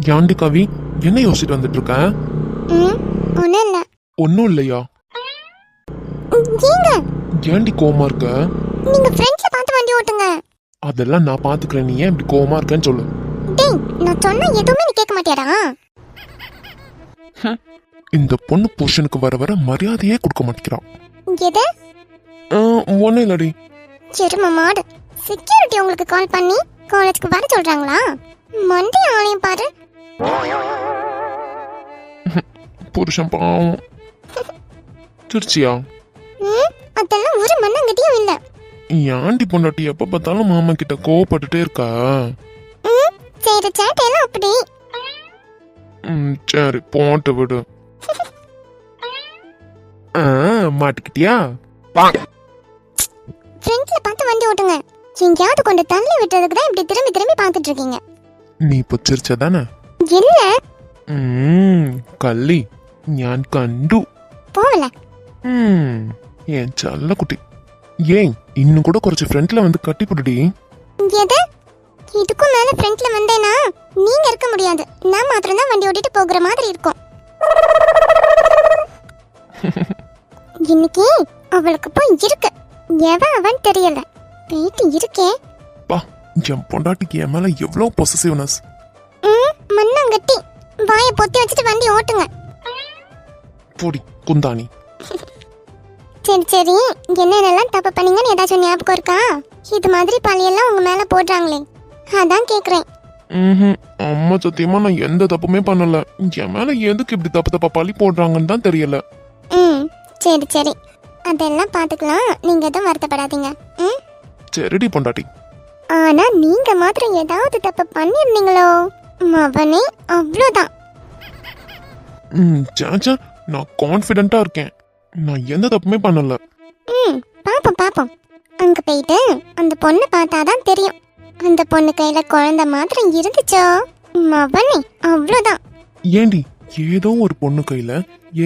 Yaounde கவி, என்ன யோசிச்சுட்டு வந்துட்டு இருக்க? ஒன்றும் இல்லை. ஒன்னும் இல்லையா? ஏங்க ஏண்டி கோவமா இருக்க? நீங்க ஃப்ரெண்ட்ஸ்ல பார்த்து வண்டி ஓட்டுங்க. அதெல்லாம் நான் பாத்துக்கிறேன், நீ ஏன் இப்படி கோவமா இருக்கேன்னு சொல்லு. டேய், நான் சொன்னா எதுவுமே நீ கேட்க மாட்டியாடா? இந்த பொண்ணு புருஷனுக்கு வர வர மரியாதையே கொடுக்க மாட்டேங்கிறான். எது? ஒன்னும் இல்லடி. எரும மாடு. செக்யூரிட்டி உங்களுக்கு கால் பண்ணி காலேஜ்க்கு வர சொல்றாங்களா? மண்டே ஆளையும் பாரு. புருஷன் பாவம். திருச்சியா? அதெல்லாம் ஒரு மண்ணங்கட்டியும் இல்ல. ஏண்டி பொண்டாட்டி எப்ப பார்த்தாலும் மாமா கிட்ட கோவப்பட்டுட்டே இருக்கா? சரி, சேட்டையெல்லாம் அப்படி. சரி போட்டு விடு. மாட்டிக்கிட்டியா? ஃப்ரெண்ட்ஸ்ல பார்த்து வண்டி ஓட்டுங்க. எங்கேயாவது கொண்டு தள்ளி விட்டுறதுக்கு தான் இப்படி திரும்பி திரும்பி பார்த்துட்டு இருக்கீங்க. നീ ഇപ്പൊ ചിരിച്ചതാണേ? ഇല്ല. കള്ളി, ഞാൻ കണ്ടു. പോവല. ഏൻ ചല്ല കുട്ടി. ഏൻ ഇന്നും കൂടെ കുറച്ച് ഫ്രണ്ടിൽ വന്ന് കട്ടിപ്പിടി. எது? இதுக்கும் மேல ஃப்ரண்ட்ல வந்தேனா நீங்க இருக்க முடியாது. நான் மாத்திரம் தான் வண்டி ஓட்டிட்டு போகிற மாதிரி இருக்கும். இன்னைக்கு அவளுக்கு போய் இருக்கு. அவன் தெரியல. போயிட்டு இருக்கே. பா, என் பொண்டாட்டிக்கு என் மேல எவ்வளவு பொசசிவ்னஸ். மண்ணங்கட்டி வாயை பொத்தி வச்சுட்டு வண்டி ஓட்டுங்க. போடி குந்தாணி. சரி சரி, என்னென்னலாம் தப்பு பண்ணீங்கன்னு ஏதாச்சும் ஞாபகம் இருக்கா? இது மாதிரி பழியெல்லாம் உங்க மேல போடுறாங்களே, அதான் கேக்குறேன். அம்மா சத்தியமா நான் எந்த தப்புமே பண்ணல. என் மேல எதுக்கு இப்படி தப்பு தப்பா பழி போடுறாங்கன்னு தான் தெரியல. சரி சரி, அதெல்லாம் பாத்துக்கலாம். நீங்க எதுவும் வருத்தப்படாதீங்க. சரிடி பொண்டாட்டி. ஆனா நீங்க மாத்திரம் ஏதாவது தப்பு பண்ணிருந்தீங்களோ அவனே அவ்வளவுதான். சாச்சா, நான் கான்ஃபிடென்ட்டா இருக்கேன். நான் எந்த தப்புமே பண்ணல. பாப்போம் பாப்போம். அங்க போயிட்டு அந்த பொண்ணு பார்த்தாதான் தெரியும். அந்த பொண்ணு கையில குழந்தை மாத்திரம் இருந்துச்சோ அவனே அவ்வளவுதான். ஏண்டி, ஏதோ ஒரு பொண்ணு கையில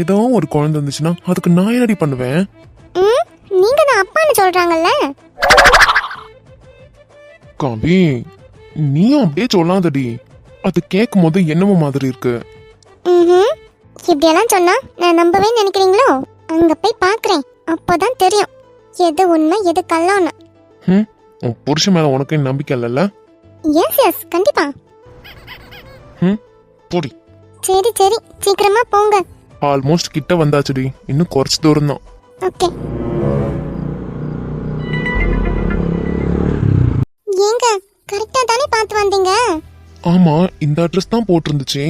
ஏதோ ஒரு குழந்தை இருந்துச்சுன்னா அதுக்கு நான் என்னடி பண்ணுவேன்? நீங்க தான் அப்பான்னு சொல்றாங்கல்ல. கவி, நீயும் அப்படியே சொல்லாதடி. அது கேட்கும் போது என்னமோ மாதிரி இருக்கு. இப்படியெல்லாம் சொன்னா நான் நம்பவே நினைக்கிறீங்களோ? அங்க போய் பாக்குறேன், அப்போதான் தெரியும் எது உண்மை எது கள்ளம்னு. உன் புருஷன் மேல உனக்கு நம்பிக்கை இல்லல்ல? எஸ் எஸ், கண்டிப்பா. போடி. சரி சரி, சீக்கிரமா போங்க. ஆல்மோஸ்ட் கிட்ட வந்தாச்சுடி, இன்னும் കുറച്ച് தூரம் தான். ஓகே. ஏங்க கரெக்ட்டா தானே பார்த்து வந்தீங்க? ஆமா, இந்த அட்ரஸ் தான் போட்டுருந்துச்சு.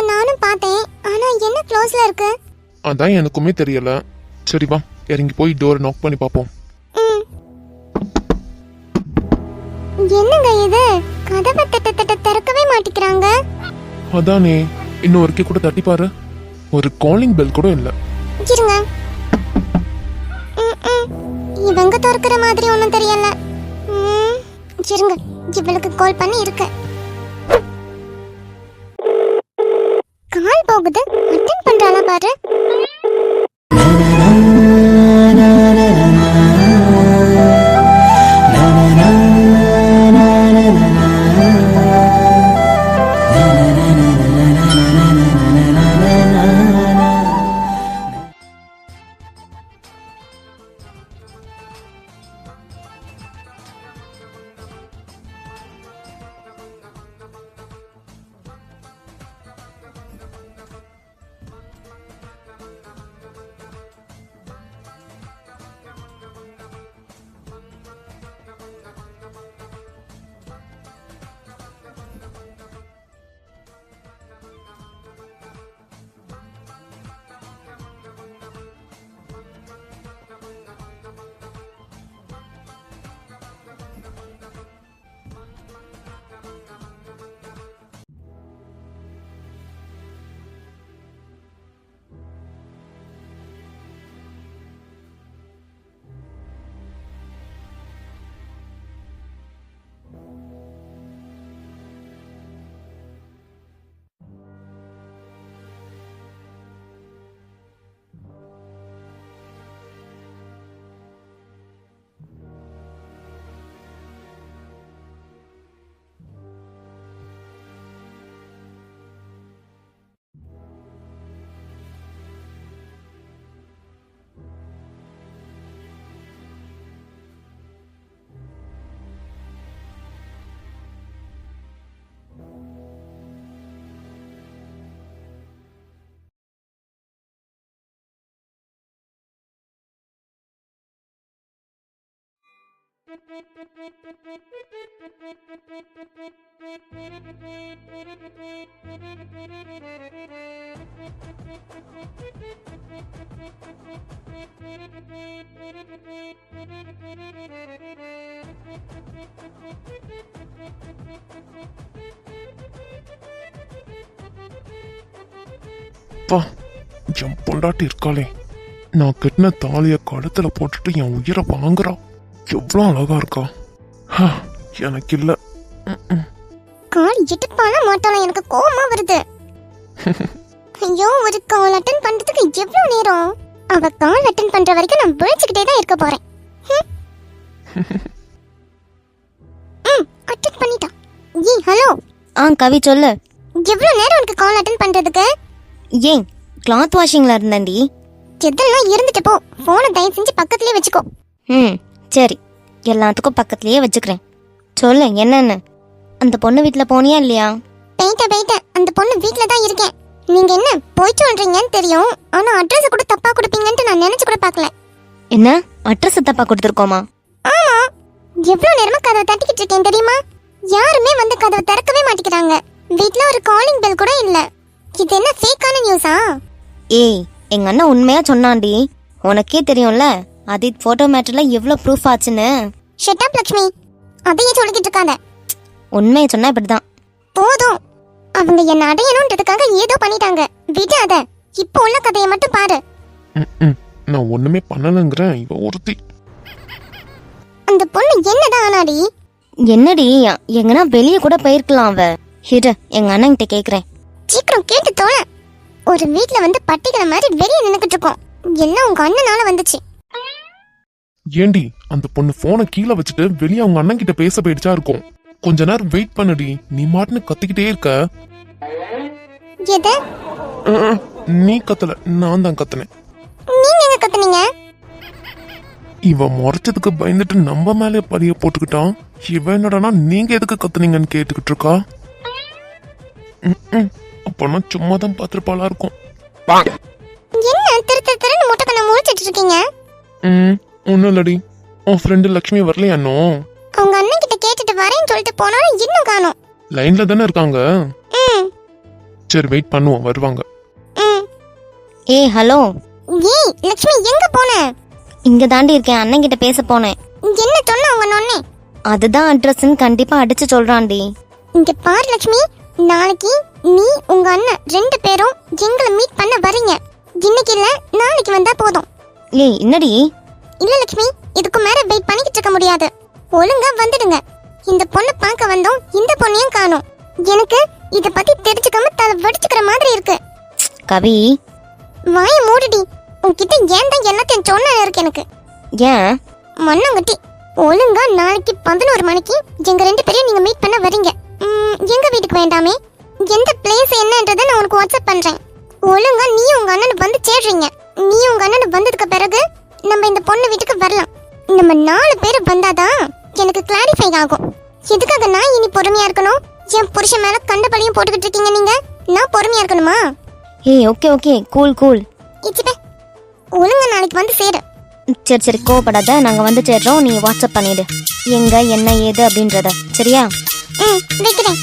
நானும் பார்த்தேன். ஆனா என்ன க்ளோஸ்ல இருக்கு? அதான் எனக்குமே தெரியல. சரி வா, இறங்கி போய் டோர் நாக் பண்ணி பாப்போம். என்னங்க இது, கதவை திறக்கவே மாட்டிக்கிறாங்க. அதானே, இன்னும் ஒருக்கே கூட தட்டி பாரு. ஒரு காலிங் பெல் கூட இல்ல. இருங்க, இவங்க திறக்கிற மாதிரி ஒண்ணும் தெரியல. இருங்க, இவளுக்கு கால் பண்ணி இருக்கு. கால் போகுது, அட்டெண்ட் பண்றாளா பாரு. பா, என் பொண்டாட்டி இருக்காளே, நான் கட்டின தாலிய கழுத்துல போட்டுட்டு என் உயிரை வாங்குறா. எவ்வளவு அழகா இருக்கா. ஹா, எனக்கு இல்ல. கால் இட்டுப்பால மாட்டாலும் எனக்கு கோவமா வருது. ஐயோ, ஒரு கால் அட்டன் பண்றதுக்கு எவ்வளவு நேரம்? அவ கால் அட்டன் பண்ற வரைக்கும் நான் விழிச்சுக்கிட்டே தான் இருக்க போறேன். அட்டன் பண்ணிட்டா. ஹலோ. கவி சொல்லு. எவ்வளவு நேரம் உனக்கு கால் அட்டன் பண்றதுக்கு? ஏன் கிளாத் வாஷிங்ல இருந்தேன்டி. எதெல்லாம் இருந்துட்டு போ. போனை தயவு செஞ்சு பக்கத்துலயே வச்சுக்கோ. சரி, எல்லாத்துக்கும் பக்கத்துலயே வச்சுக்கிறேன். சொல்லு என்னன்னு. அந்த பொண்ணு வீட்டுல போனியா இல்லையா? போயிட்டேன். அந்த பொண்ணு வீட்டுல தான் இருக்கேன். நீங்க என்ன போய் சொல்றீங்கன்னு தெரியும், ஆனா அட்ரஸ் கூட தப்பா கொடுப்பீங்கன்னு நான் நினைச்சு கூட பார்க்கல. என்ன அட்ரஸ் தப்பா கொடுத்துருக்கோமா? ஆமா, எவ்வளவு நேரமா கதவை தட்டிக்கிட்டு இருக்கேன் தெரியுமா? யாருமே வந்து கதவை திறக்கவே மாட்டேங்கிறாங்க. வீட்ல ஒரு காலிங் பெல் கூட இல்ல. இது என்ன ஃபேக்கான நியூஸா? ஏய், எங்க அண்ணன் உண்மையா சொன்னான்டி. உனக்கே தெரியும்ல அதித் போட்டோ மேட்டர்ல எவ்வளவு ப்ரூஃப் ஆச்சுன்னு. ஷட் அப் லட்சுமி, அதையே சொல்லிக்கிட்டு இருக்காத. உண்மையை சொன்னா இப்படிதான். போதும், அவங்க என்ன அடையணும்ன்றதுக்காக ஏதோ பண்ணிட்டாங்க. விடு அத. இப்போ உள்ள கதையை மட்டும் பாரு. நான் ஒண்ணுமே பண்ணலங்கிறேன். இவ ஒருத்தி. அந்த பொண்ணு என்னதான் ஆனாடி? என்னடி, எங்கன்னா வெளியே கூட போயிருக்கலாம் அவ. இரு, எங்க அண்ணன் கிட்ட கேக்குறேன். சீக்கிரம் கேட்டு தோல. ஒரு வீட்ல வந்து பட்டிக்கிற மாதிரி வெளியே நின்னுக்கிட்டு இருக்கோம். எல்லாம் உங்க அண்ணனால வந்துச்சு. ஏண்டி, அந்த பொண்ணு போனை கீழே வச்சுட்டு வெளியே அவங்க அண்ணன் கிட்ட பேச போயிடுச்சா இருக்கும். கொஞ்ச நேரம் வெயிட் பண்ணுடி. நீ மாட்டுன்னு கத்திக்கிட்டே இருக்க. எது? நீ கத்தல, நான் தான் கத்துனேன். நீங்க எங்க கத்துனீங்க? இவ முறைச்சதுக்கு பயந்துட்டு நம்ம மேலே பழிய போட்டுக்கிட்டான். இவ என்னடானா நீங்க எதுக்கு கத்துனீங்கன்னு கேட்டுக்கிட்டு இருக்கா. அப்பனா சும்மா தான் பாத்திருப்பாளா இருக்கும். என்ன திரு முட்டை முழிச்சிட்டு இருக்கீங்க? ஒன்னும் இல்லடி, உன் ஃப்ரெண்டு லக்ஷ்மி வரலையா இன்னும்? அவங்க அண்ணன் கிட்ட கேட்டுட்டு வரேன்னு சொல்லிட்டு போனாலும் இன்னும் காணோம். லைன்ல தானே இருக்காங்க. சரி, வெயிட் பண்ணுவோம், வருவாங்க. ஏய் ஹலோ. ஏய் லக்ஷ்மி, எங்க போன? இங்க தாண்டி இருக்கேன், அண்ணன் கிட்ட பேச போனேன். என்ன சொன்ன அவங்க நொண்ணே? அதுதான் அட்ரஸ்ன்னு கண்டிப்பா அடிச்சு சொல்றான்டி. இங்க பாரு லட்சுமி, நாளைக்கு நீ உங்க அண்ணன் 2 பேரும் எங்களை மீட் பண்ண வரீங்க. இன்னைக்கு இல்ல, நாளைக்கு வந்தா போதும். ஏய் என்னடி? இல்ல லட்சுமி, இதுக்கு மேல வெயிட் பண்ணிக்கிட்டு இருக்க முடியாது. ஒழுங்கா வந்துடுங்க. இந்த பொண்ணை பார்க்க வந்தோம், இந்த பொண்ணையும் காணோம். எனக்கு இத பத்தி தெரிஞ்சுக்காம தலை வெடிச்சுக்கிற மாதிரி இருக்கு. கவி, வாய மூடுடி. உன்கிட்ட ஏன் தான் எல்லாத்தையும் சொன்ன இருக்கு எனக்கு. ஏன்? மண்ணங்கட்டி, ஒழுங்கா நாளைக்கு 11 மணிக்கு எங்க 2 பேரையும் நீங்க மீட் பண்ண வரீங்க. எங்க வீட்டுக்கு வேண்டாமே, எந்த பிளேஸ் என்னன்றதை நான் உனக்கு வாட்ஸ்அப் பண்றேன். ஒழுங்கா நீ உங்க அண்ணன் வந்து சேர்றீங்க. நீ உங்க அண்ணன் வந்ததுக்கு பிறகு நம்ம இந்த பொண்ணு வீட்டுக்கு வரலாம். நம்ம 4 பேர் வந்தாதான் எனக்கு கிளாரிஃபை ஆகும். எதுக்காக நான் இனி பொறுமையா இருக்கணும்? என் புருஷன் மேல கண்டபடியும் போட்டுக்கிட்டு இருக்கீங்க நீங்க. நான் பொறுமையா இருக்கணுமா? ஏய் ஓகே கூல். இச்சிப்பே, ஒழுங்கா நாளைக்கு வந்து சேரு. சரி கோவப்படாத, நாங்க வந்து சேர்றோம். நீ வாட்ஸ்அப் பண்ணிடு எங்க என்ன ஏது அப்படின்றத. சரியா? வைக்கிறேன்.